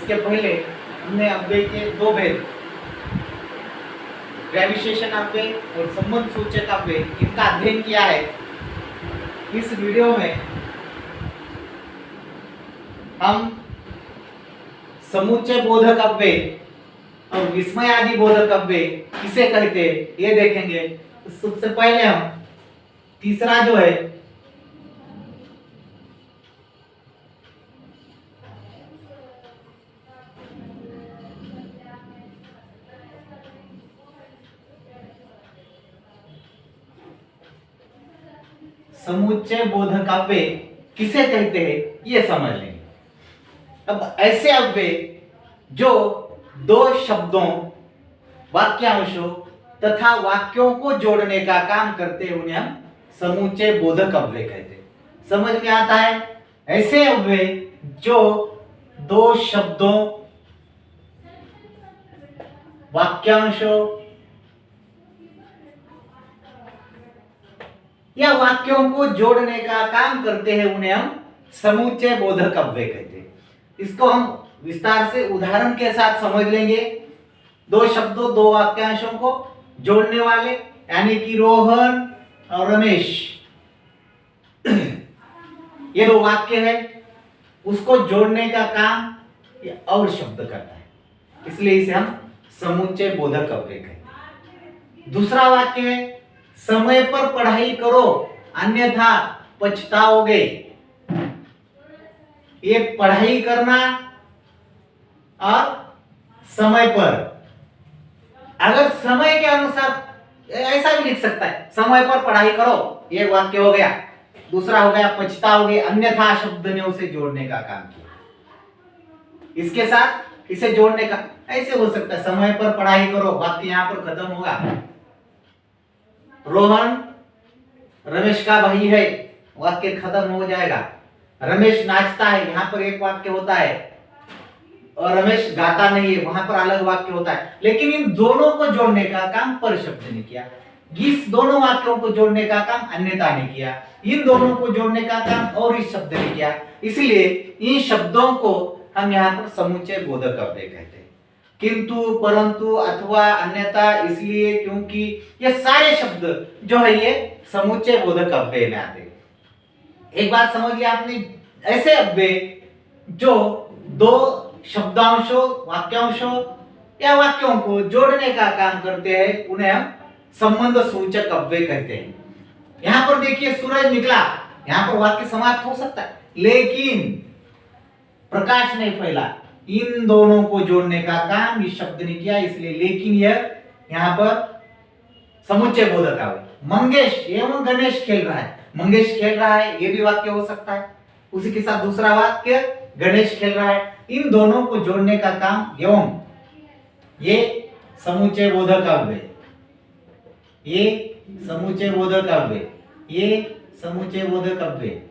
इसके पहले हमने अव्यय के दो भेद, ग्रेविटेशन अव्यय और संबंध सूचक अव्यय, इनका अध्ययन किया है। इस वीडियो में हम समुच्चय बोधक अव्यय और विस्मय आदि बोधक अव्यय किसे कहते हैं ये देखेंगे। तो सबसे पहले हम तीसरा जो है समुच्चय बोधक अव्यय किसे कहते हैं ये समझ लेंगे। अब ऐसे अव्यय जो दो शब्दों, वाक्यांशों तथा वाक्यों को जोड़ने का काम करते हैं उन्हें हम समुच्चय बोधक अव्यय कहते हैं। समझ में आता है? ऐसे अव्यय जो दो शब्दों, वाक्यांशों या वाक्यों को जोड़ने का काम करते हैं उन्हें हम समुच्चय बोधक अव्यय कहते हैं। इसको हम विस्तार से उदाहरण के साथ समझ लेंगे। दो शब्दों, दो वाक्यांशों को जोड़ने वाले, यानी कि रोहन और रमेश, ये दो वाक्य है, उसको जोड़ने का काम ये और शब्द करता है, इसलिए इसे हम समुच्चय बोधक अव्यय कहते हैं। दूसरा वाक्य है समय पर पढ़ाई करो अन्यथा पछताओगे। ये पढ़ाई करना और समय पर, अगर समय के अनुसार ऐसा भी लिख सकता है, समय पर पढ़ाई करो, ये वाक्य हो गया। दूसरा हो गया पछताओगे, अन्यथा शब्द ने उसे जोड़ने का काम किया। इसके साथ इसे जोड़ने का ऐसे हो सकता है, समय पर पढ़ाई करो, वाक्य यहां पर खत्म होगा। रोहन रमेश का भाई है, वाक्य खत्म हो जाएगा। रमेश नाचता है, यहां पर एक वाक्य होता है, और रमेश गाता नहीं है, वहां पर अलग वाक्य होता है। लेकिन इन दोनों को जोड़ने का काम पर शब्द ने किया। इस दोनों वाक्यों को जोड़ने का काम अन्यथा ने किया। इन दोनों को जोड़ने का काम और इस शब्द ने किया। इसलिए इन शब्दों को हम यहाँ पर समुच्चय बोधक अव्यय कहते हैं। किंतु, परंतु, अथवा, अन्यथा इसलिए, क्योंकि, ये सारे शब्द जो है ये समुच्चय बोधक अव्यय में आते हैं। एक बात समझ लिया आपने, ऐसे अव्यय जो दो शब्दांशों, वाक्यांशों या वाक्यों को जोड़ने का काम करते हैं उन्हें हम संबंध सूचक अव्यय कहते हैं। यहां पर देखिए सूरज निकला, यहां पर वाक्य समाप्त हो सकता है, लेकिन प्रकाश नहीं फैला। इन दोनों को जोड़ने का काम इस शब्द ने किया, इसलिए लेकिन यह यहां पर समुच्चय बोधक अव्यय। मंगेश एवं गणेश खेल रहा है, मंगेश खेल रहा है, यह भी वाक्य हो सकता है। उसी के साथ दूसरा वाक्य गणेश खेल रहा है। इन दोनों को जोड़ने का काम एवं, ये समुच्चय बोधक अव्यय, ये समुच्चय बोधक अव्यय, ये समुच्चय बोधक अव्यय,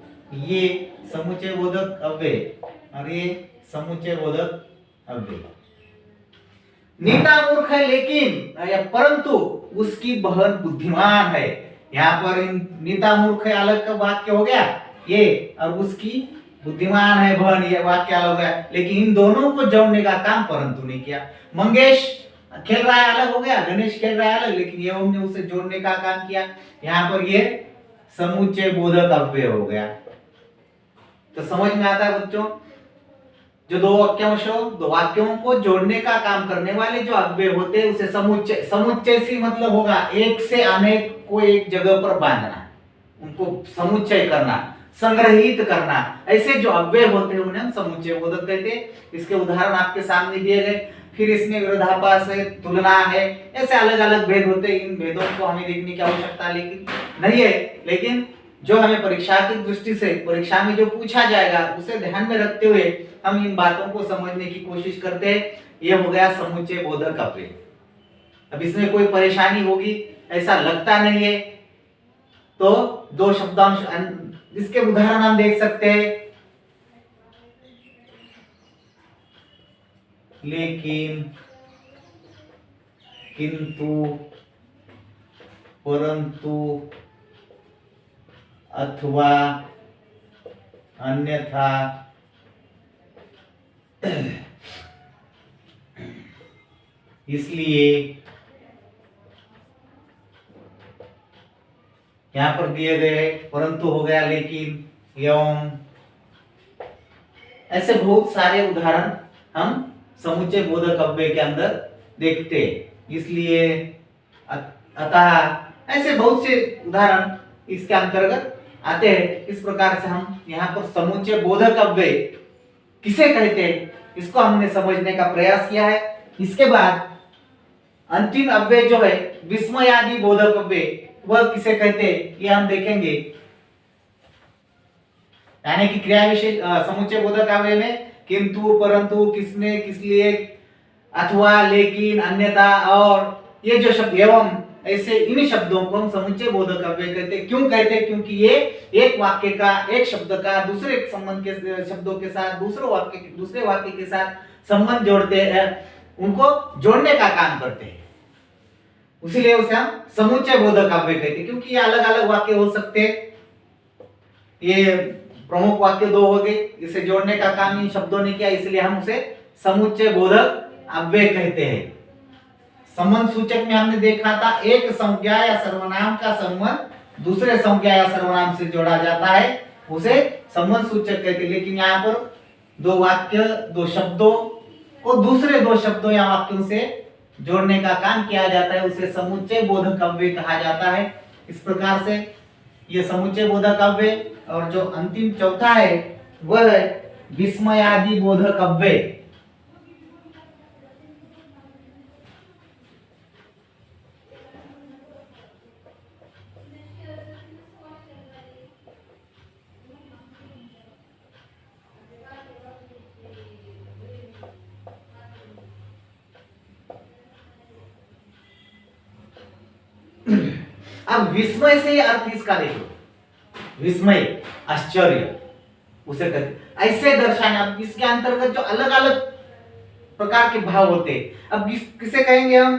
ये समुच्चय बोधक अव्यय और ये समुच्चय बोधक अव्यय। नीता मूर्ख है लेकिन या परंतु उसकी बहन बुद्धिमान है। यहाँ पर नीता मूर्ख है अलग का वाक्य हो गया ये, और उसकी बुद्धिमान है बहन, ये वाक्य अलग हो गया। लेकिन इन दोनों को जोड़ने का काम परंतु नहीं किया। मंगेश खेल रहा है अलग हो गया, गणेश खेल रहा है अलग, लेकिन ये हमने उसे जोड़ने का काम किया। यहाँ पर ये समुच्चय बोधक अव्यय हो गया। तो समझ में आता है बच्चों, जो दो वाक्यांशों, दो वाक्यों को जोड़ने का काम करने वाले जो अव्यय होते हैं उसे समुच्चय, समुच्चय से मतलब होगा एक से अनेक को एक जगह पर बांधना, उनको समुच्चय करना, संग्रहित करना। ऐसे जो अव्यय होते हैं उन्हें हम समुच्चय बोधक कहते हैं। इसके उदाहरण आपके सामने दिए गए। फिर इसमें विरोधाभास है, तुलना है, ऐसे अलग अलग भेद होते हैं। इन भेदों को हमें देखने की आवश्यकता लेकिन नहीं है, लेकिन जो हमें परीक्षा की दृष्टि से, परीक्षा में जो पूछा जाएगा उसे ध्यान में रखते हुए हम इन बातों को समझने की कोशिश करते हैं। यह हो गया समुच्चय बोधक अव्यय। अब इसमें कोई परेशानी होगी ऐसा लगता नहीं है, तो दो शब्दांश, इसके उदाहरण हम देख सकते हैं। लेकिन, किंतु, परंतु, अथवा, अन्यथा, इसलिए यहां पर दिए गए परंतु हो गया, लेकिन, एवं, ऐसे बहुत सारे उदाहरण हम समुच्चय बोधक अव्यय के अंदर देखते हैं। इसलिए अतः ऐसे बहुत से उदाहरण इसके अंतर्गत आते हैं। इस प्रकार से हम यहाँ पर समुच्चय बोधक अव्यय किसे कहते हैं इसको हमने समझने का प्रयास किया है। इसके बाद अंतिम अव्यय जो है विस्मयादि बोधक अव्यय, वह किसे कहते हैं ये हम देखेंगे। यानी कि क्रिया विशेष समुच्चय बोधक अव्यय में किंतु, परंतु, किसने, किसलिए, अथवा, लेकिन, अन्यथा और ये जो शब्द एवं, ऐसे इन शब्दों को हम समुच्चय बोधक अव्यय कहते हैं। क्यों कहते हैं? क्योंकि ये एक वाक्य का, एक शब्द का दूसरे संबंध के शब्दों के साथ दूसरे वाक्य के साथ संबंध जोड़ते हैं, उनको जोड़ने का काम करते हैं। इसीलिए उसे हम समुच्चय बोधक अव्यय कहते हैं। क्योंकि ये अलग अलग वाक्य हो सकते हैं, ये प्रमुख वाक्य दो हो गए, इसे जोड़ने का काम इन शब्दों ने किया, इसलिए हम उसे समुच्चय बोधक अव्यय कहते हैं। संबंध सूचक में हमने देखा था एक संज्ञा या सर्वनाम का संबंध दूसरे संज्ञा या सर्वनाम से जोड़ा जाता है, उसे संबंध सूचक कहते हैं। लेकिन यहाँ पर दो वाक्य, दो शब्दों को दूसरे दो शब्दों या वाक्यों से जोड़ने का काम किया जाता है, उसे समुच्चय बोधक अव्यय कहा जाता है। इस प्रकार से ये समुच्चय बोधक अव्यय, और जो अंतिम चौथा है वह है विस्मयादि बोधक अव्यय। अब विस्मय से अर्थ इसका देखो, विस्मय, आश्चर्य उसे कहते, ऐसे दर्शाना। अब इसके अंतर्गत जो अलग अलग प्रकार के भाव होते हैं, अब किसे कहेंगे हम?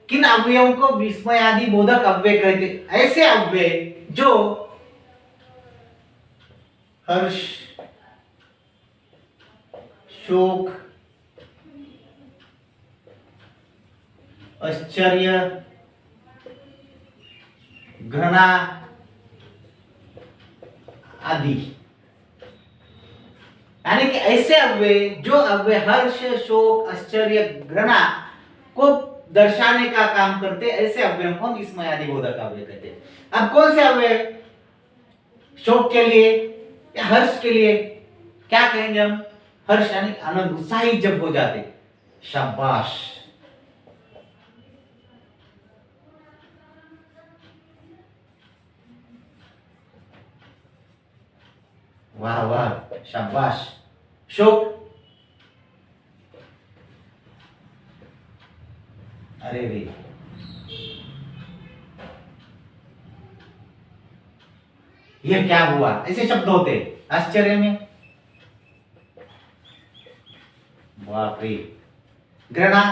किन अव्ययों को विस्मयादि बोधक अव्यय कहते? ऐसे अव्यय जो हर्ष, शोक, आश्चर्य, घृणा आदि, यानी कि ऐसे अव्यय जो अव्यय हर्ष, शोक, आश्चर्य, घृणा को दर्शाने का काम करते, ऐसे अव्ययों को हम विस्मयादि बोधक अव्यय कहते हैं। अब कौन से अव्यय शोक के लिए या हर्ष के लिए क्या कहेंगे हम? हर्ष यानी आनंद, उत्साहित जब हो जाते, शाबाश, वाह वाह, शाबाश। शोक, अरे रे, ये क्या हुआ, ऐसे शब्द होते। आश्चर्य में बाप रे, घृणा,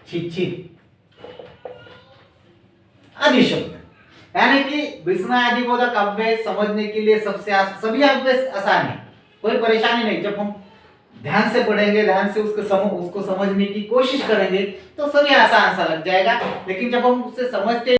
छिछित आदि शब्द। यानी कि विस्मयादि बोधक अव्यय समझने के लिए सभी अव्यय आसान है, कोई परेशानी नहीं। जब हम ध्यान से पढ़ेंगे, ध्यान से उसको समझने की कोशिश करेंगे तो सभी आसान सा लग जाएगा। लेकिन जब हम उससे समझते